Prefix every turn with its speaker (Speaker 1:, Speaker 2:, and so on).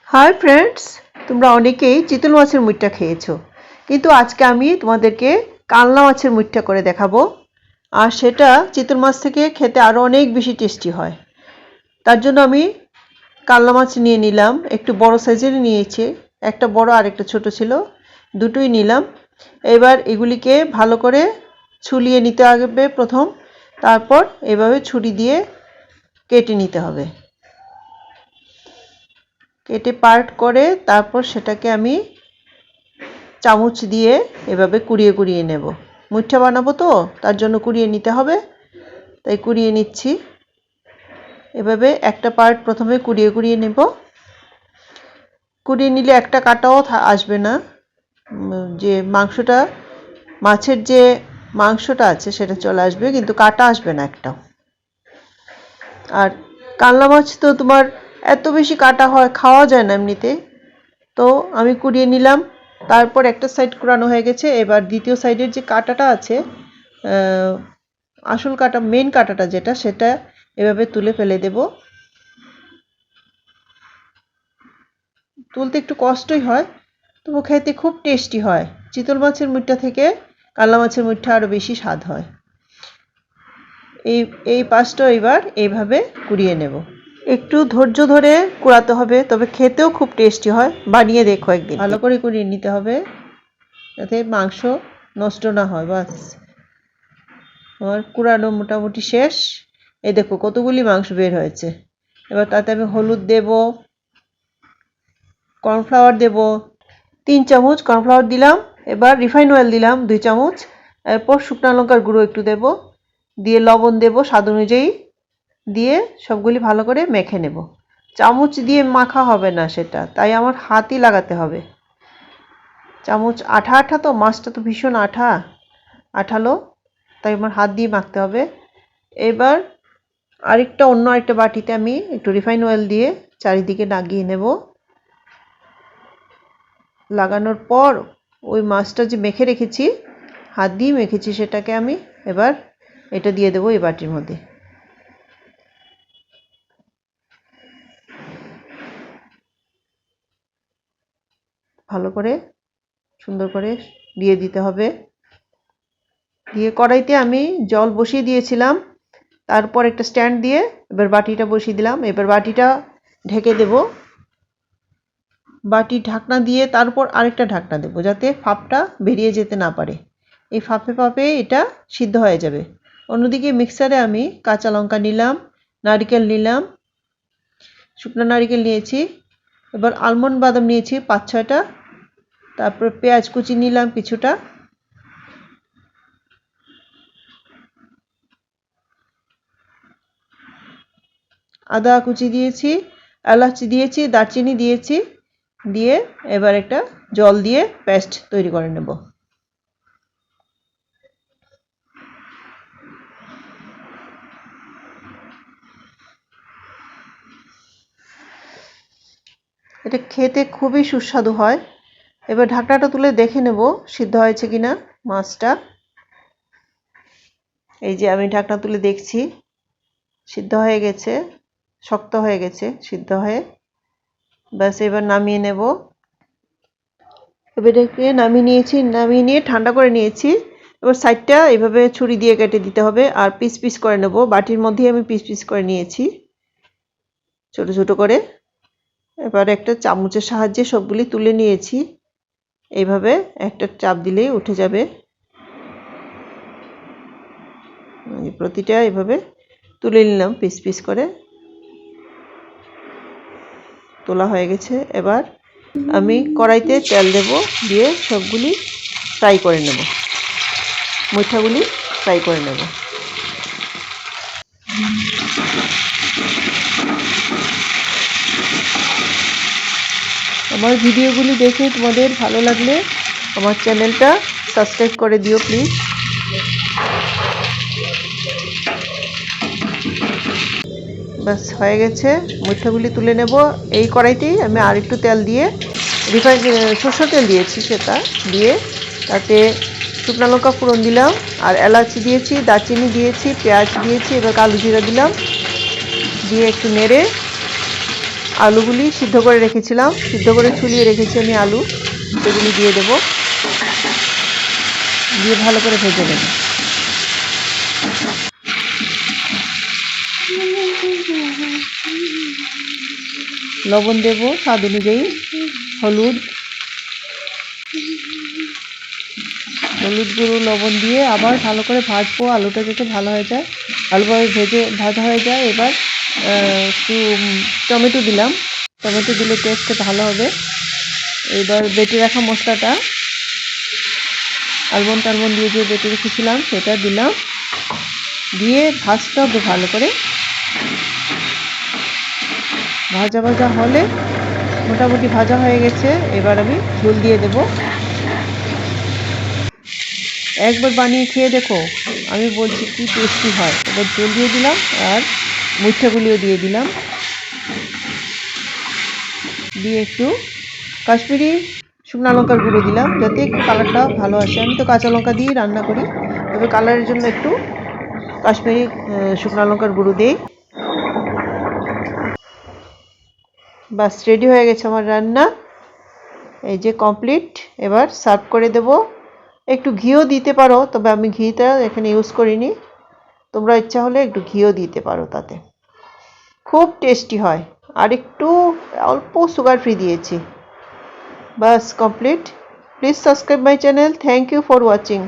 Speaker 1: Hi friends, তোমরা অনেকেই চিতল মাছের মুইঠা খেয়েছো, কিন্তু আজকে আমি তোমাদেরকে কালনা মাছের মুইঠা করে দেখাবো। আর সেটা চিতল মাছ থেকে খেতে আরো অনেক বেশি টেস্টি হয়। তার জন্য আমি কালনা মাছ নিয়ে নিলাম, একটু বড় সাইজের নিয়েছি, একটা বড় আর একটা ছোট ছিল, দুটোই নিলাম। এবার এগুলিকে ভালো করে ছুলিয়ে নিতে হবে প্রথম, তারপর এভাবে ছুরি দিয়ে কেটে নিতে হবে। কেটে পার্ট করে তারপর সেটাকে আমি চামচ দিয়ে এভাবে কুড়িয়ে কুড়িয়ে নেব। মুইঠা বানাবো তো, তার জন্য কুড়িয়ে নিতে হবে, তাই কুড়িয়ে নিচ্ছি। এভাবে একটা পার্ট প্রথমে কুড়িয়ে কুড়িয়ে নেব। কুড়িয়ে নিলে একটা কাটাও আসবে না, যে মাংসটা, মাছের যে মাংসটা আছে সেটা চলে আসবে, কিন্তু কাটা আসবে না একটাও। আর কালনা মাছ তো তোমার এত বেশি কাটা হয়, খাওয়া যায় না এমনিতে, তো আমি কুড়িয়ে নিলাম। তারপর একটা সাইড কুড়ানো হয়ে গেছে, এবার দ্বিতীয় সাইডের যে কাটাটা আছে, আসল কাটা, মেন কাটাটা যেটা, সেটা এভাবে তুলে ফেলে দেব। তুলতে একটু কষ্টই হয়, তবু খেতে খুব টেস্টি হয়। চিতল মাছের মুইঠা থেকে কালনা মাছের মুইঠা আরো বেশি স্বাদ হয়। এই পাশটা এবার এইভাবে কুড়িয়ে নেব। একটু ধৈর্য ধরে কুড়াতে হবে, তবে খেতেও খুব টেস্টি হয়। বানিয়ে দেখো একদিন। ভালো করে কুড়িয়ে নিতে হবে যাতে মাংস নষ্ট না হয়। বাস, আমার কুড়ানো মোটামুটি শেষ। এই দেখো কতগুলি মাংস বের হয়েছে। এবার তাতে আমি হলুদ দেব, কর্নফ্লাওয়ার দেব 3 চামচ কর্নফ্লাওয়ার দিলাম। এবার রিফাইন অয়েল দিলাম 2 চামচ। এরপর শুকনো লঙ্কার গুঁড়ো একটু দেব, দিয়ে লবণ দেব স্বাদ অনুযায়ী, দিয়ে সবগুলি ভালো করে মেখে নেব। চামচ দিয়ে মাখা হবে না সেটা, তাই আমার হাতই লাগাতে হবে। চামচ আঠা আঠা তো, মাছটা তো ভীষণ আঠালো, তাই আমার হাত দিয়ে মাখতে হবে। এবার অন্য আরেকটা বাটিতে আমি একটু রিফাইন অয়েল দিয়ে চারিদিকে লাগিয়ে নেব। লাগানোর পর ওই মাছটা যে মেখে রেখেছি, হাত দিয়ে মেখেছি, সেটাকে আমি এবার এটা দিয়ে দেবো এই বাটির মধ্যে। ভালো করে সুন্দর করে দিয়ে দিতে হবে। দিয়ে কড়াইতে আমি জল বসিয়ে দিয়েছিলাম, তারপর একটা স্ট্যান্ড দিয়ে এবার বাটিটা বসিয়ে দিলাম। এবার বাটিটা ঢেকে দেব, বাটির ঢাকনা দিয়ে তারপর আরেকটা ঢাকনা দেব, যাতে ভাপটা বেরিয়ে যেতে না পারে। এই ফাঁপে ফাঁপে এটা সিদ্ধ হয়ে যাবে। অন্যদিকে মিক্সারে আমি কাঁচা লঙ্কা নিলাম, নারকেল নিলাম, শুকনো নারকেল নিয়েছি, এবার আলমন্ড বাদাম নিয়েছি 5-6টা, তারপর পেঁয়াজ কুচি নিলাম কিছুটা, আদা কুচি দিয়েছি, এলাচি দিয়েছি, দারচিনি দিয়েছি, দিয়ে এবার একটা জল দিয়ে পেস্ট তৈরি করে নেব। এটা খেতে খুবই সুস্বাদু হয়। এবার ঢাকনাটা তুলে দেখে নেব সিদ্ধ হয়েছে কিনা মাছটা। এই যে আমি ঢাকনা তুলে দেখছি, সিদ্ধ হয়ে গেছে, শক্ত হয়ে গেছে সিদ্ধ হয়ে। ব্যাস, এবার নামিয়ে নেব। এবার এটাকে নামিয়ে নিয়ে ঠান্ডা করে নিয়েছি। এবার সাইডটা এভাবে ছুরি দিয়ে কেটে দিতে হবে, আর পিস পিস করে নেব। বাটির মধ্যেই আমি পিস পিস করে নিয়েছি ছোট ছোট করে। এবার একটা চামচের সাহায্যে সবগুলি তুলে নিয়েছি। এইভাবে একটা চাপ দিলেই উঠে যাবে। প্রতিটা এইভাবে তুলে নিলাম পিস পিস করে। তোলা হয়ে গেছে। এবার আমি কড়াইতে তেল দেব, দিয়ে সবগুলি ফ্রাই করে নেব, মুইঠাগুলি ফ্রাই করে নেব। আমার ভিডিওগুলি দেখে তোমাদের ভালো লাগলে আমার চ্যানেলটা সাবস্ক্রাইব করে দিও প্লিজ। বাস, হয়ে গেছে। মুইঠাগুলি তুলে নেব। এই কড়াইতেই আমি আর একটু তেল দিয়ে, সরষের তেল দিয়েছি, সেটা দিয়ে তাতে শুকনো লঙ্কা ফোড়ন দিলাম, আর এলাচি দিয়েছি, দারচিনি দিয়েছি, পেঁয়াজ দিয়েছি, এবার কালো জিরা দিলাম, দিয়ে একটু নেড়ে আলুগুলি সিদ্ধ করে রেখেছিলাম, সিদ্ধ করে ছুলিয়ে রেখেছি আমি আলু, সেগুলি দিয়ে দেব, দিয়ে ভালো করে ভেজে নেব। লবণ দেব স্বাদ অনুযায়ী, হলুদ গুঁড়ো, লবণ দিয়ে আবার ভালো করে ভাজবো, আলুটা যাতে ভালো হয়ে যায়, ভালোভাবে ভাজা হয়ে যায়। এবার একটু টমেটো দিলাম, টমেটো দিলে টেস্টটা ভালো হবে। এবার বেটে রাখা মশলাটা, আলমন্ড টালমন্ড দিয়ে যে বেটে রেখেছিলাম সেটা দিলাম, দিয়ে ভাজতে হবে ভালো করে। ভাজা হলে, মোটামুটি ভাজা হয়ে গেছে, এবার আমি ঝোল দিয়ে দেব। একবার বানিয়ে খেয়ে দেখো, আমি বলছি কি টেস্টি হয়। এবার ঝোল দিয়ে দিলাম আর মুইঠাগুলিও দিয়ে দিলাম, দিয়ে একটু কাশ্মীরি শুকনো লঙ্কার গুঁড়ো দিলাম যাতে একটু কালারটা ভালো আসে। আমি তো কাঁচা লঙ্কা দিয়ে রান্না করি, তবে কালারের জন্য একটু কাশ্মীরি শুকনো লঙ্কার গুঁড়ো দিই। বাস রেডি হয়ে গেছে আমার রান্না, এই যে কমপ্লিট। এবার সার্ভ করে দেব। একটু ঘিও দিতে পারো, তবে আমি ঘিটা এখানে ইউজ করিনি, তোমরা ইচ্ছা হলে একটু ঘিও দিতে পারো, তাতে খুব টেস্টি হয়। আর একটু অল্প সুগার ফ্রি দিয়েছি। বাস complete. Please subscribe my channel. Thank you for watching.